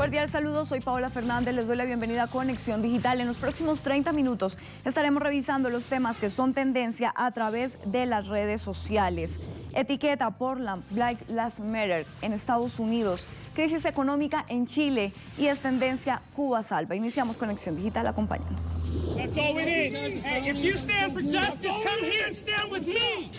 cordial saludo, soy Paola Fernández, les doy la bienvenida a Conexión Digital. En los próximos 30 minutos estaremos revisando los temas que son tendencia a través de las redes sociales. Etiqueta Portland, Black Lives Matter en Estados Unidos, crisis económica en Chile y es tendencia Cuba salva. Iniciamos Conexión Digital, acompáñanos. That's all we need. Hey, if you stand for justice, come here and stand with me.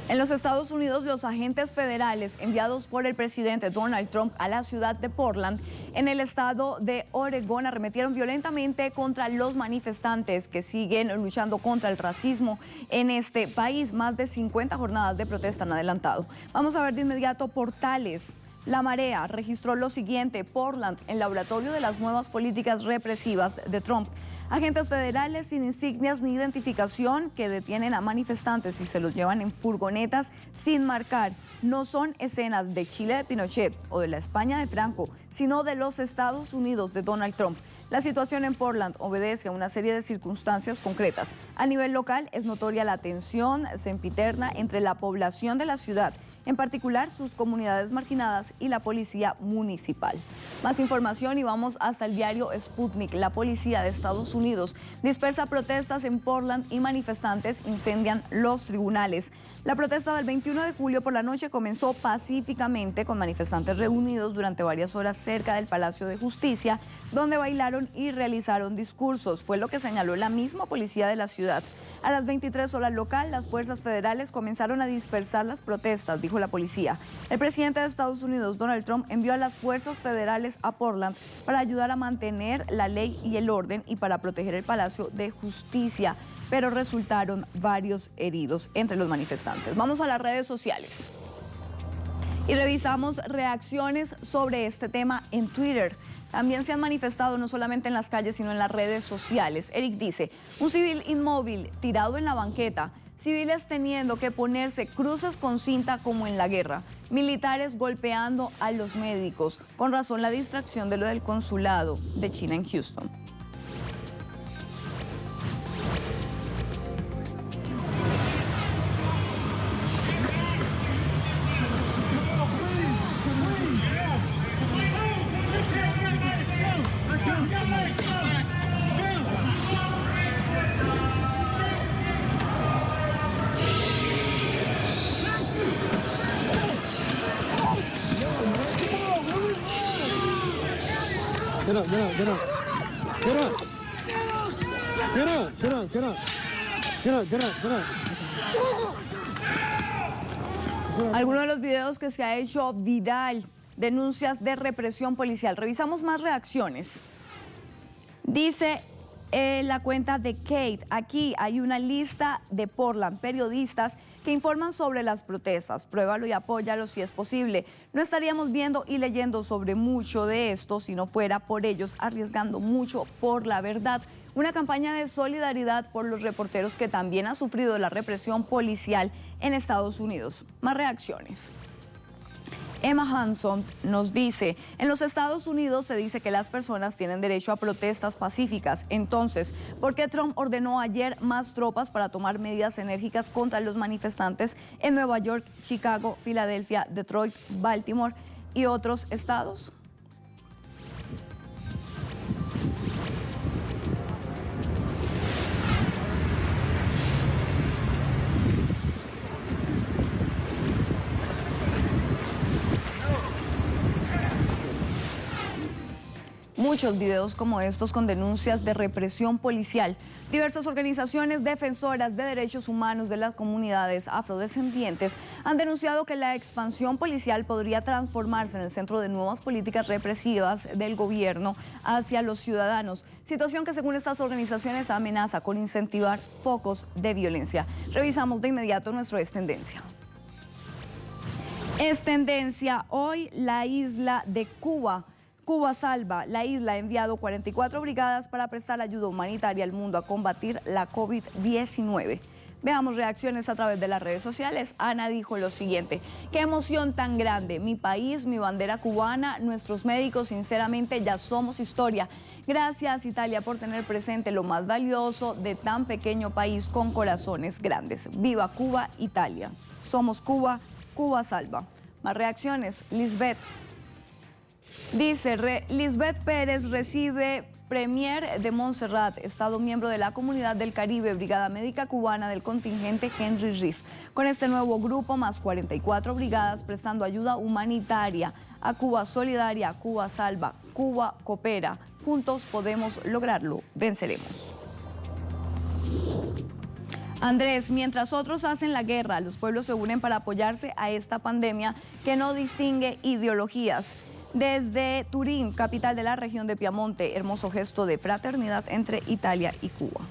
En los Estados Unidos, los agentes federales enviados por el presidente Donald Trump a la ciudad de Portland, en el estado de Oregón, arremetieron violentamente contra los manifestantes que siguen luchando contra el racismo en este país. Más de 50 jornadas de protesta han adelantado. Vamos a ver de inmediato portales. La Marea registró lo siguiente: Portland, el laboratorio de las nuevas políticas represivas de Trump. Agentes federales sin insignias ni identificación que detienen a manifestantes y se los llevan en furgonetas sin marcar. No son escenas de Chile de Pinochet o de la España de Franco, sino de los Estados Unidos de Donald Trump. La situación en Portland obedece a una serie de circunstancias concretas. A nivel local es notoria la tensión sempiterna entre la población de la ciudad, en particular sus comunidades marginadas, y la policía municipal. Más información y vamos hasta el diario Sputnik. La policía de Estados Unidos dispersa protestas en Portland y manifestantes incendian los tribunales. La protesta del 21 de julio por la noche comenzó pacíficamente con manifestantes reunidos durante varias horas cerca del Palacio de Justicia, donde bailaron y realizaron discursos. Fue lo que señaló la misma policía de la ciudad. A las 23 horas local, las fuerzas federales comenzaron a dispersar las protestas, dijo la policía. El presidente de Estados Unidos, Donald Trump, envió a las fuerzas federales a Portland para ayudar a mantener la ley y el orden y para proteger el Palacio de Justicia, pero resultaron varios heridos entre los manifestantes. Vamos a las redes sociales y revisamos reacciones sobre este tema en Twitter. También se han manifestado no solamente en las calles, sino en las redes sociales. Eric dice: un civil inmóvil tirado en la banqueta, civiles teniendo que ponerse cruces con cinta como en la guerra, militares golpeando a los médicos. Con razón la distracción de lo del consulado de China en Houston. Algunos de los videos que se ha hecho viral, denuncias de represión policial. Revisamos más reacciones. Dice la cuenta de Kate: aquí hay una lista de Portland, periodistas que informan sobre las protestas. Pruébalo y apóyalo si es posible. No estaríamos viendo y leyendo sobre mucho de esto si no fuera por ellos arriesgando mucho por la verdad. Una campaña de solidaridad por los reporteros que también han sufrido la represión policial en Estados Unidos. Más reacciones. Emma Hanson nos dice: en los Estados Unidos se dice que las personas tienen derecho a protestas pacíficas. Entonces, ¿por qué Trump ordenó ayer más tropas para tomar medidas enérgicas contra los manifestantes en Nueva York, Chicago, Filadelfia, Detroit, Baltimore y otros estados? Muchos videos como estos con denuncias de represión policial. Diversas organizaciones defensoras de derechos humanos de las comunidades afrodescendientes han denunciado que la expansión policial podría transformarse en el centro de nuevas políticas represivas del gobierno hacia los ciudadanos, situación que según estas organizaciones amenaza con incentivar focos de violencia. Revisamos de inmediato nuestro Es Tendencia. Es Tendencia hoy la isla de Cuba. Cuba Salva, la isla ha enviado 44 brigadas para prestar ayuda humanitaria al mundo a combatir la COVID-19. Veamos reacciones a través de las redes sociales. Ana dijo lo siguiente: qué emoción tan grande, mi país, mi bandera cubana, nuestros médicos, sinceramente ya somos historia. Gracias Italia por tener presente lo más valioso de tan pequeño país con corazones grandes. Viva Cuba, Italia. Somos Cuba, Cuba Salva. Más reacciones. Lisbeth dice, Lisbeth Pérez recibe Premier de Montserrat, Estado miembro de la Comunidad del Caribe, Brigada Médica Cubana del contingente Henry Riff. Con este nuevo grupo, más 44 brigadas prestando ayuda humanitaria a Cuba Solidaria, Cuba Salva, Cuba Coopera. Juntos podemos lograrlo, venceremos. Andrés, mientras otros hacen la guerra, los pueblos se unen para apoyarse a esta pandemia que no distingue ideologías. Desde Turín, capital de la región de Piamonte, hermoso gesto de fraternidad entre Italia y Cuba.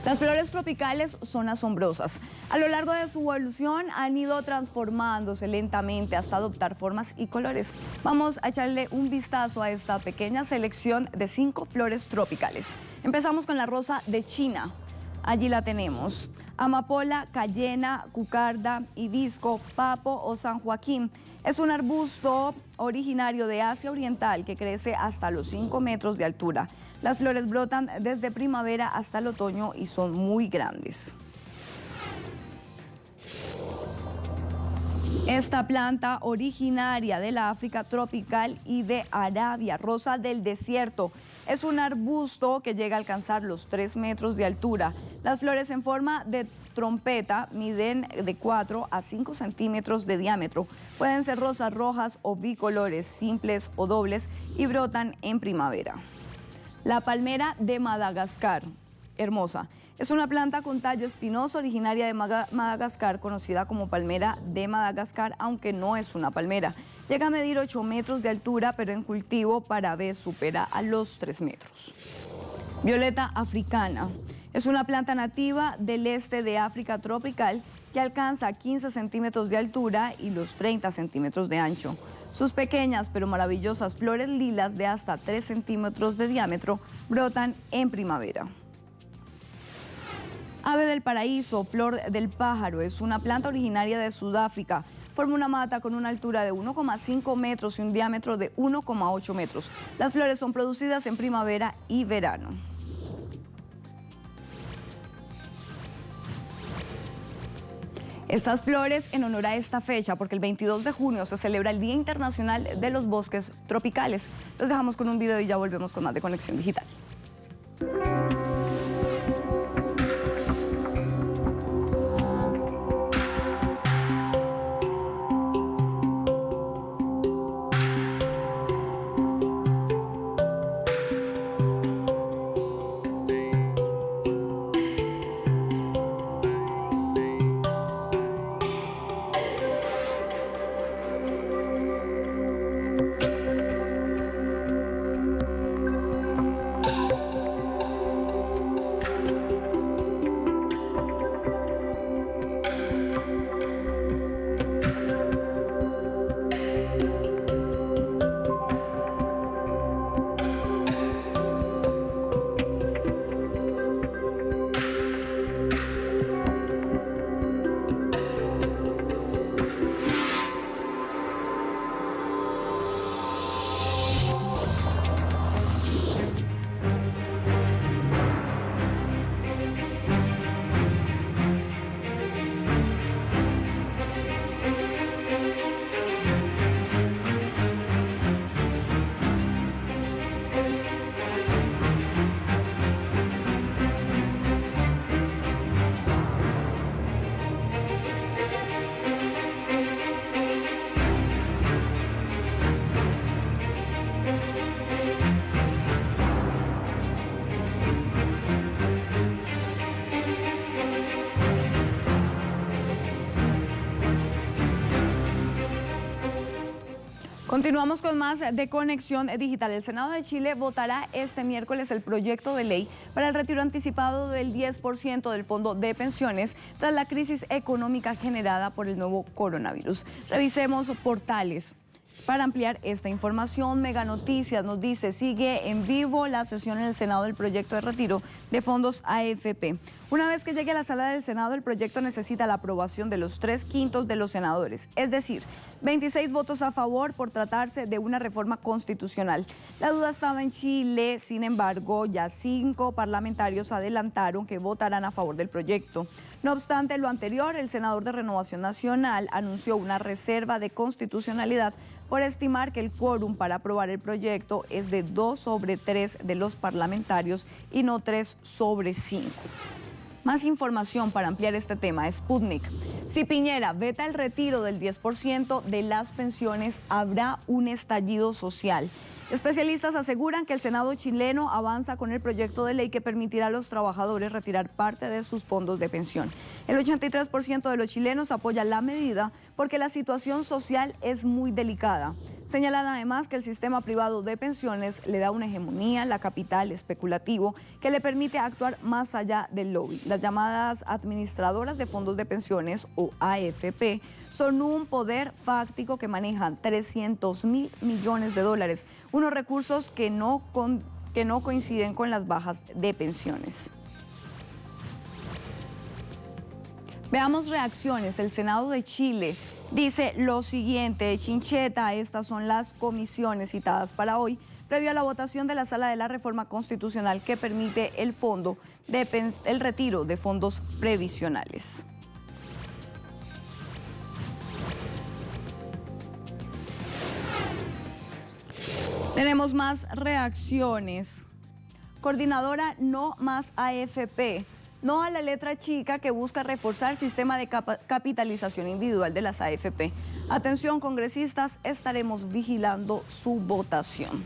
Las flores tropicales son asombrosas. A lo largo de su evolución han ido transformándose lentamente hasta adoptar formas y colores. Vamos a echarle un vistazo a esta pequeña selección de 5 flores tropicales. Empezamos con la rosa de China. Allí la tenemos. Amapola, cayena, cucarda, hibisco, papo o San Joaquín. Es un arbusto originario de Asia Oriental que crece hasta los 5 metros de altura. Las flores brotan desde primavera hasta el otoño y son muy grandes. Esta planta originaria de la África tropical y de Arabia, rosa del desierto, es un arbusto que llega a alcanzar los 3 metros de altura. Las flores en forma de trompeta miden de 4 a 5 centímetros de diámetro. Pueden ser rosas rojas o bicolores, simples o dobles, y brotan en primavera. La palmera de Madagascar, hermosa. Es una planta con tallo espinoso originaria de Madagascar, conocida como palmera de Madagascar, aunque no es una palmera. Llega a medir 8 metros de altura, pero en cultivo para aves supera a los 3 metros. Violeta africana. Es una planta nativa del este de África tropical que alcanza 15 centímetros de altura y los 30 centímetros de ancho. Sus pequeñas pero maravillosas flores lilas de hasta 3 centímetros de diámetro brotan en primavera. Ave del paraíso, flor del pájaro, es una planta originaria de Sudáfrica. Forma una mata con una altura de 1,5 metros y un diámetro de 1,8 metros. Las flores son producidas en primavera y verano. Estas flores en honor a esta fecha, porque el 22 de junio se celebra el Día Internacional de los Bosques Tropicales. Los dejamos con un video y ya volvemos con más de Conexión Digital. Continuamos con más de Conexión Digital. El Senado de Chile votará este miércoles el proyecto de ley para el retiro anticipado del 10% del fondo de pensiones tras la crisis económica generada por el nuevo coronavirus. Revisemos portales. Para ampliar esta información, Mega Noticias nos dice, sigue en vivo la sesión en el Senado del proyecto de retiro de fondos AFP. Una vez que llegue a la sala del Senado, el proyecto necesita la aprobación de los 3/5 de los senadores, es decir, 26 votos a favor por tratarse de una reforma constitucional. La duda estaba en Chile, sin embargo, ya 5 parlamentarios adelantaron que votarán a favor del proyecto. No obstante lo anterior, el senador de Renovación Nacional anunció una reserva de constitucionalidad por estimar que el quórum para aprobar el proyecto es de 2 sobre 3 de los parlamentarios y no 3 sobre 5. Más información para ampliar este tema, Sputnik. Si Piñera veta el retiro del 10% de las pensiones, habrá un estallido social. Especialistas aseguran que el Senado chileno avanza con el proyecto de ley que permitirá a los trabajadores retirar parte de sus fondos de pensión. El 83% de los chilenos apoya la medida porque la situación social es muy delicada. Señalan además que el sistema privado de pensiones le da una hegemonía al capital especulativo que le permite actuar más allá del lobby. Las llamadas administradoras de fondos de pensiones o AFP son un poder fáctico que manejan 300.000 millones de dólares, unos recursos que no coinciden con las bajas de pensiones. Veamos reacciones. El Senado de Chile dice lo siguiente, Chincheta, estas son las comisiones citadas para hoy, previo a la votación de la Sala de la Reforma Constitucional que permite el retiro de fondos previsionales. Tenemos más reacciones. Coordinadora No Más AFP. No a la letra chica que busca reforzar el sistema de capitalización individual de las AFP. Atención, congresistas, estaremos vigilando su votación.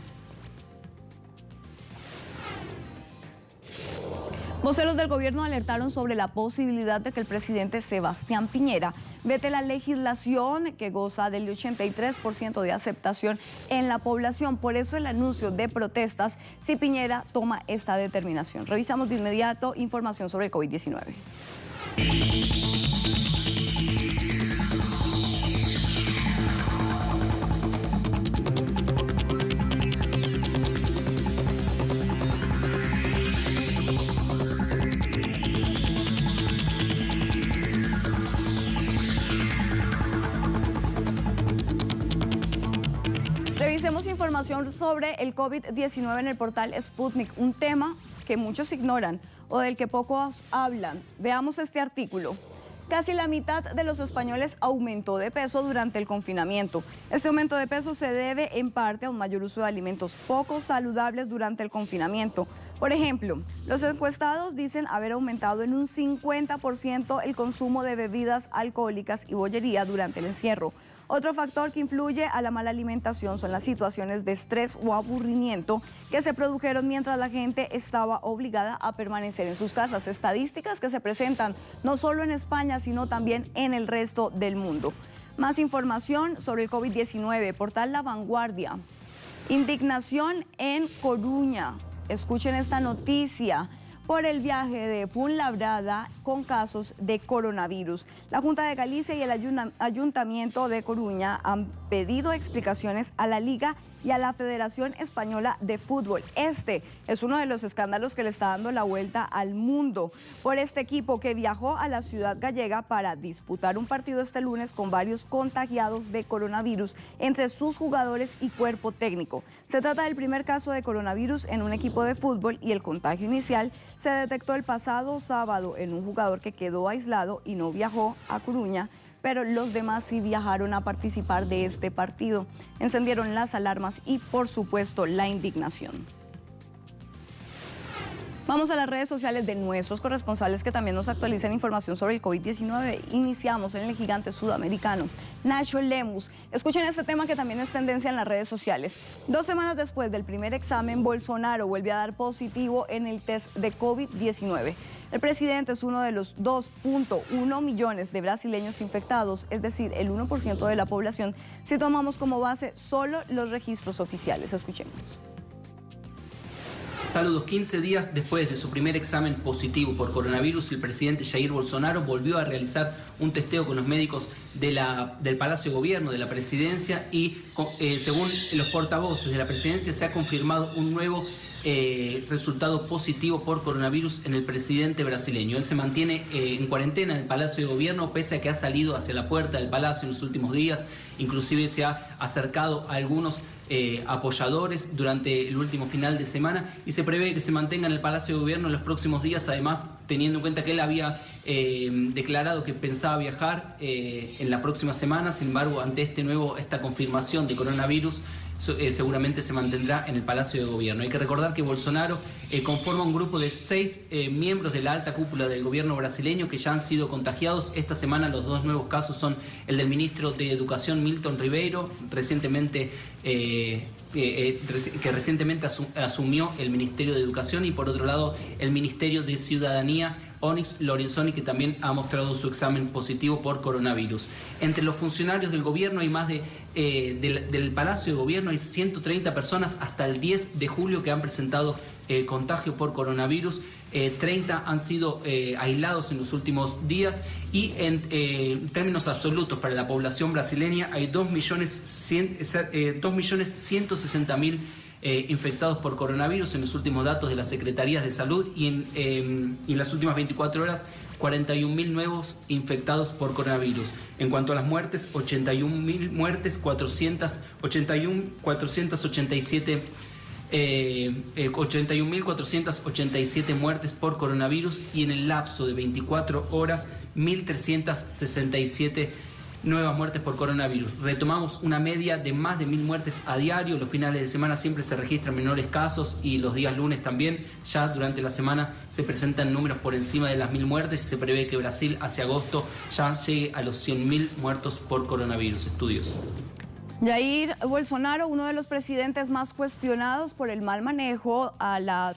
Voceros del gobierno alertaron sobre la posibilidad de que el presidente Sebastián Piñera vete la legislación que goza del 83% de aceptación en la población. Por eso el anuncio de protestas si Piñera toma esta determinación. Revisamos de inmediato información sobre el COVID-19. Revisemos información sobre el COVID-19 en el portal Sputnik, un tema que muchos ignoran o del que pocos hablan. Veamos este artículo. Casi la mitad de los españoles aumentó de peso durante el confinamiento. Este aumento de peso se debe en parte a un mayor uso de alimentos poco saludables durante el confinamiento. Por ejemplo, los encuestados dicen haber aumentado en un 50% el consumo de bebidas alcohólicas y bollería durante el encierro. Otro factor que influye a la mala alimentación son las situaciones de estrés o aburrimiento que se produjeron mientras la gente estaba obligada a permanecer en sus casas. Estadísticas que se presentan no solo en España, sino también en el resto del mundo. Más información sobre el COVID-19, portal La Vanguardia. Indignación en Coruña. Escuchen esta noticia. Por el viaje de Fuenlabrada con casos de coronavirus. La Junta de Galicia y el Ayuntamiento de Coruña han pedido explicaciones a la Liga y a la Federación Española de Fútbol. Este es uno de los escándalos que le está dando la vuelta al mundo por este equipo que viajó a la ciudad gallega para disputar un partido este lunes con varios contagiados de coronavirus entre sus jugadores y cuerpo técnico. Se trata del primer caso de coronavirus en un equipo de fútbol y el contagio inicial se detectó el pasado sábado en un jugador que quedó aislado y no viajó a Coruña, pero los demás sí viajaron a participar de este partido. Encendieron las alarmas y, por supuesto, la indignación. Vamos a las redes sociales de nuestros corresponsales que también nos actualizan información sobre el COVID-19. Iniciamos en el gigante sudamericano, Nacho Lemus. Escuchen este tema que también es tendencia en las redes sociales. 2 semanas después del primer examen, Bolsonaro vuelve a dar positivo en el test de COVID-19. El presidente es uno de los 2.1 millones de brasileños infectados, es decir, el 1% de la población, si tomamos como base solo los registros oficiales. Escuchemos. Saludos. 15 días después de su primer examen positivo por coronavirus, el presidente Jair Bolsonaro volvió a realizar un testeo con los médicos del Palacio de Gobierno, de la presidencia, y según los portavoces de la presidencia se ha confirmado un nuevo resultado positivo por coronavirus en el presidente brasileño. Él se mantiene en cuarentena en el Palacio de Gobierno, pese a que ha salido hacia la puerta del Palacio en los últimos días. Inclusive se ha acercado a algunos apoyadores durante el último final de semana, y se prevé que se mantenga en el Palacio de Gobierno en los próximos días, además teniendo en cuenta que él había declarado que pensaba viajar en la próxima semana. Sin embargo, ante esta confirmación de coronavirus, seguramente se mantendrá en el Palacio de Gobierno. Hay que recordar que Bolsonaro conforma un grupo de 6 miembros de la alta cúpula del gobierno brasileño que ya han sido contagiados. Esta semana los 2 nuevos casos son el del ministro de Educación, Milton Ribeiro, que recientemente asumió el Ministerio de Educación, y por otro lado el Ministerio de Ciudadanía, Onyx Lorenzoni, que también ha mostrado su examen positivo por coronavirus. Entre los funcionarios del gobierno hay más del Palacio de Gobierno hay 130 personas hasta el 10 de julio que han presentado contagio por coronavirus. 30 han sido aislados en los últimos días, y en términos absolutos para la población brasileña hay 2.160.000 infectados por coronavirus en los últimos datos de las Secretarías de Salud, y en las últimas 24 horas 41.000 nuevos infectados por coronavirus. En cuanto a las muertes, 81.000 muertes, 81.487 muertes por coronavirus, y en el lapso de 24 horas 1.367 nuevas muertes por coronavirus. Retomamos una media de más de 1.000 muertes a diario. Los finales de semana siempre se registran menores casos, y los días lunes también. Ya durante la semana se presentan números por encima de las 1.000 muertes, y se prevé que Brasil hacia agosto ya llegue a los 100.000 muertos por coronavirus. Estudios. Jair Bolsonaro, uno de los presidentes más cuestionados por el mal manejo a la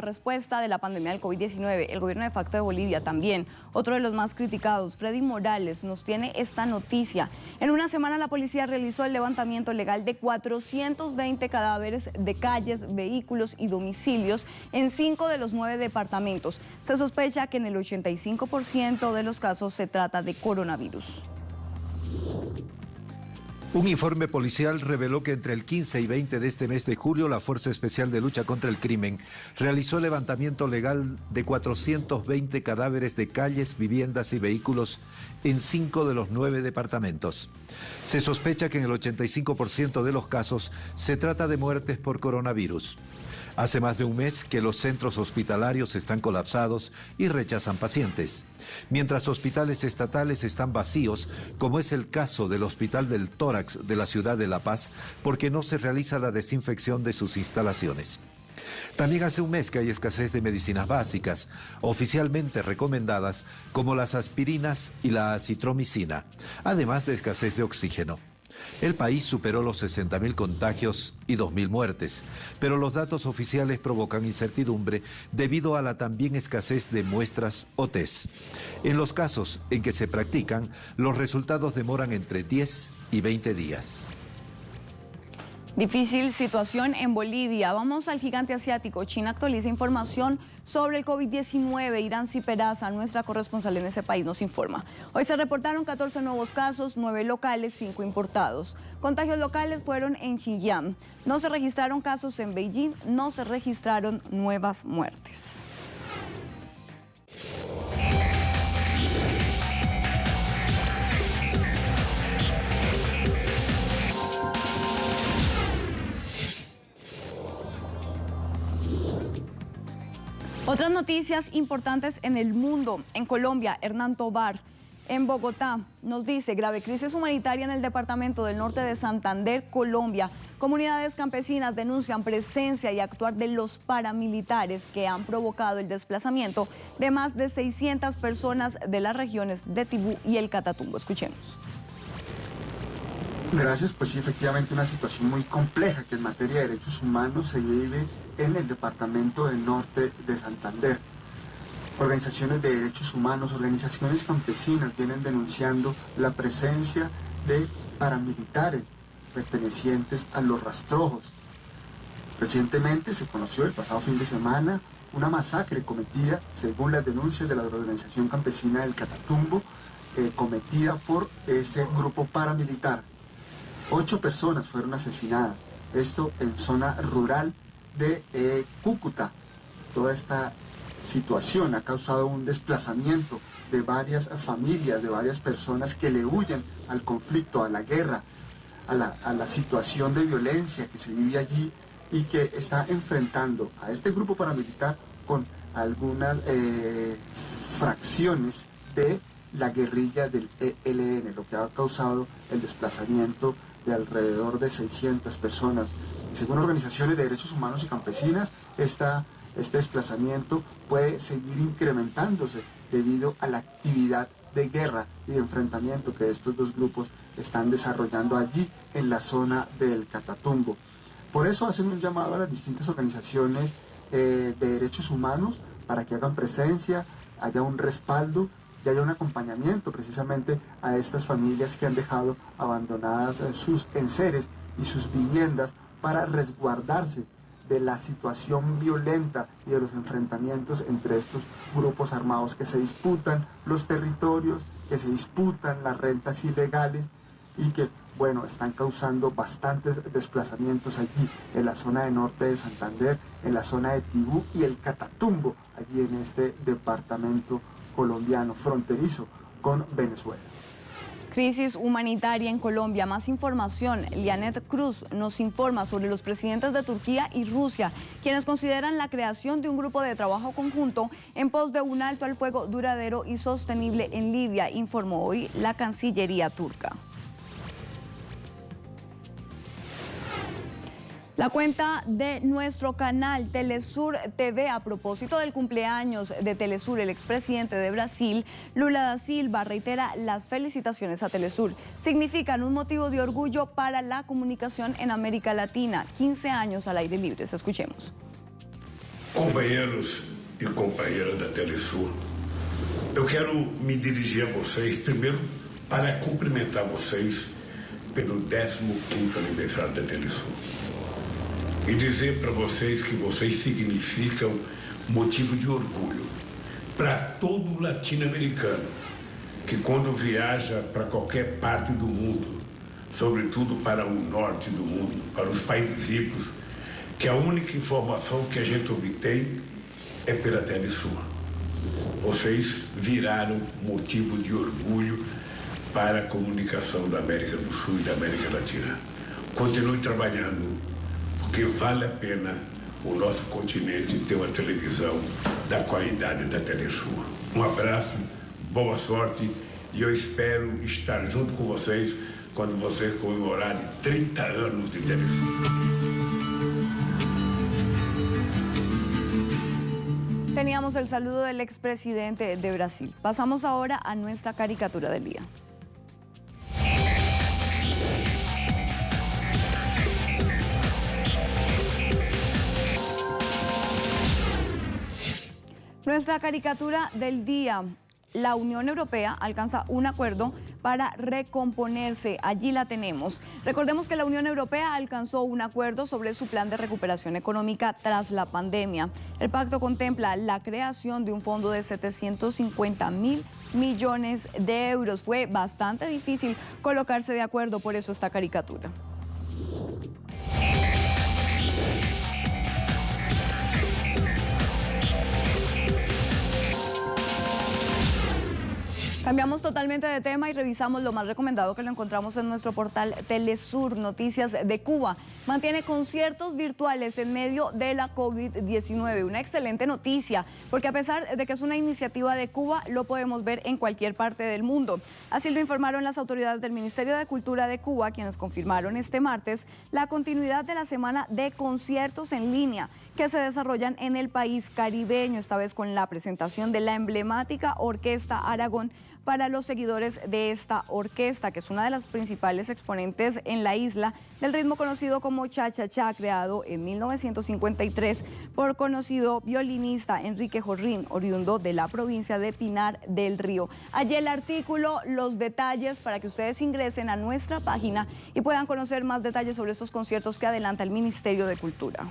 respuesta de la pandemia del COVID-19. El gobierno de facto de Bolivia también, otro de los más criticados. Freddy Morales nos tiene esta noticia. En una semana la policía realizó el levantamiento legal de 420 cadáveres de calles, vehículos y domicilios en 5 de los 9 departamentos. Se sospecha que en el 85% de los casos se trata de coronavirus. Un informe policial reveló que entre el 15 y 20 de este mes de julio, la Fuerza Especial de Lucha contra el Crimen realizó el levantamiento legal de 420 cadáveres de calles, viviendas y vehículos en 5 de los 9 departamentos. Se sospecha que en el 85% de los casos se trata de muertes por coronavirus. Hace más de un mes que los centros hospitalarios están colapsados y rechazan pacientes, mientras hospitales estatales están vacíos, como es el caso del Hospital del Tórax de la ciudad de La Paz, porque no se realiza la desinfección de sus instalaciones. También hace un mes que hay escasez de medicinas básicas, oficialmente recomendadas, como las aspirinas y la acitromicina, además de escasez de oxígeno. El país superó los 60.000 contagios y 2.000 muertes, pero los datos oficiales provocan incertidumbre debido a la también escasez de muestras o test. En los casos en que se practican, los resultados demoran entre 10 y 20 días. Difícil situación en Bolivia. Vamos al gigante asiático. China actualiza información sobre el COVID-19. Irancy Peraza, nuestra corresponsal en ese país, nos informa. Hoy se reportaron 14 nuevos casos, 9 locales, 5 importados. Contagios locales fueron en Xinjiang. No se registraron casos en Beijing, no se registraron nuevas muertes. Otras noticias importantes en el mundo. En Colombia, Hernán Tobar, En Bogotá, nos dice, grave crisis humanitaria en el departamento del norte de Santander, Colombia. Comunidades campesinas denuncian presencia y actuar de los paramilitares que han provocado el desplazamiento de más de 600 personas de las regiones de Tibú y el Catatumbo. Escuchemos. Gracias, pues sí, efectivamente una situación muy compleja que en materia de derechos humanos se vive en el departamento del norte de Santander. Organizaciones de derechos humanos, organizaciones campesinas vienen denunciando la presencia de paramilitares pertenecientes a los rastrojos. Recientemente se conoció el pasado fin de semana una masacre cometida, según las denuncias de la organización campesina del Catatumbo, cometida por ese grupo paramilitar. 8 personas fueron asesinadas, esto en zona rural de Cúcuta. Toda esta situación ha causado un desplazamiento de varias familias, de varias personas que le huyen al conflicto, a la guerra, a la situación de violencia que se vive allí y que está enfrentando a este grupo paramilitar con algunas fracciones de la guerrilla del ELN, lo que ha causado el desplazamiento de alrededor de 600 personas. Según organizaciones de derechos humanos y campesinas, este desplazamiento puede seguir incrementándose debido a la actividad de guerra y de enfrentamiento que estos dos grupos están desarrollando allí en la zona del Catatumbo. Por eso hacen un llamado a las distintas organizaciones de derechos humanos para que hagan presencia, haya un respaldo y haya un acompañamiento precisamente a estas familias que han dejado abandonadas sus enseres y sus viviendas para resguardarse de la situación violenta y de los enfrentamientos entre estos grupos armados que se disputan los territorios, que se disputan las rentas ilegales y que, bueno, están causando bastantes desplazamientos allí en la zona de norte de Santander, en la zona de Tibú y el Catatumbo, allí en este departamento colombiano fronterizo con Venezuela. Crisis humanitaria en Colombia. Más información. Lianet Cruz nos informa sobre los presidentes de Turquía y Rusia, quienes consideran la creación de un grupo de trabajo conjunto en pos de un alto al fuego duradero y sostenible en Libia, informó hoy la Cancillería turca. La cuenta de nuestro canal Telesur TV, a propósito del cumpleaños de Telesur, el expresidente de Brasil, Lula da Silva, reitera las felicitaciones a Telesur. Significan un motivo de orgullo para la comunicación en América Latina. 15 años al aire libre. Escuchemos. Companheiros e companheiras da Telesur, eu quero me dirigir a vocês primeiro para cumprimentar vocês pelo 15º aniversário da Telesur. E dizer para vocês que vocês significam motivo de orgulho para todo latino-americano que quando viaja para qualquer parte do mundo, sobretudo para o norte do mundo, para os países ricos, que a única informação que a gente obtém é pela Telesur. Vocês viraram motivo de orgulho para a comunicação da América do Sul e da América Latina. Continue trabalhando, porque vale a pena o nosso continente ter uma televisão da qualidade da Telesur. Um abraço, boa sorte e eu espero estar junto com vocês quando vocês comemorarem 30 anos de Telesur. Teníamos el saludo del expresidente de Brasil. Pasamos ahora a nuestra caricatura del día. Nuestra caricatura del día. La Unión Europea alcanza un acuerdo para recomponerse. Allí la tenemos. Recordemos que la Unión Europea alcanzó un acuerdo sobre su plan de recuperación económica tras la pandemia. El pacto contempla la creación de un fondo de 750.000 millones de euros. Fue bastante difícil colocarse de acuerdo, por eso esta caricatura. Cambiamos totalmente de tema y revisamos lo más recomendado que lo encontramos en nuestro portal Telesur. Noticias de Cuba mantiene conciertos virtuales en medio de la COVID-19. Una excelente noticia, porque a pesar de que es una iniciativa de Cuba, lo podemos ver en cualquier parte del mundo. Así lo informaron las autoridades del Ministerio de Cultura de Cuba, quienes confirmaron este martes la continuidad de la semana de conciertos en línea que se desarrollan en el país caribeño, esta vez con la presentación de la emblemática Orquesta Aragón para los seguidores de esta orquesta, que es una de las principales exponentes en la isla del ritmo conocido como cha-cha-cha, creado en 1953 por conocido violinista Enrique Jorrín, oriundo de la provincia de Pinar del Río. Allí el artículo, los detalles para que ustedes ingresen a nuestra página y puedan conocer más detalles sobre estos conciertos que adelanta el Ministerio de Cultura.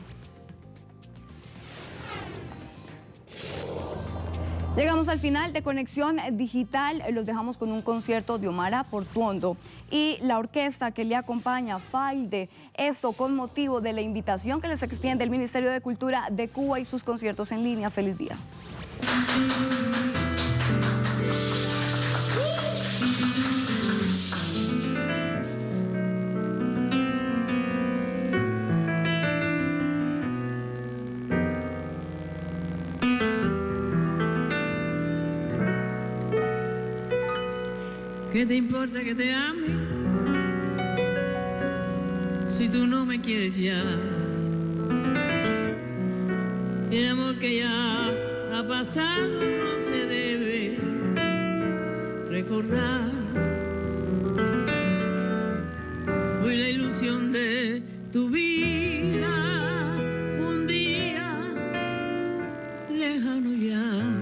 Llegamos al final de Conexión Digital, los dejamos con un concierto de Omar Portuondo y la orquesta que le acompaña, Falde, esto con motivo de la invitación que les extiende el Ministerio de Cultura de Cuba y sus conciertos en línea. ¡Feliz día! ¿Qué te importa que te ame si tú no me quieres ya? El amor que ya ha pasado no se debe recordar. Fui la ilusión de tu vida, un día lejano ya.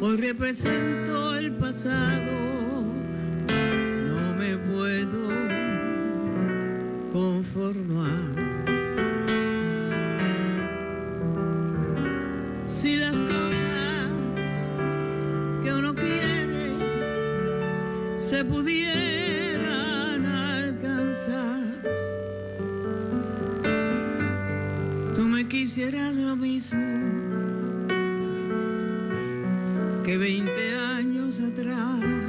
Hoy represento el pasado, no me puedo conformar. Si las cosas que uno quiere se pudieran alcanzar, tú me quisieras lo mismo que 20 años atrás.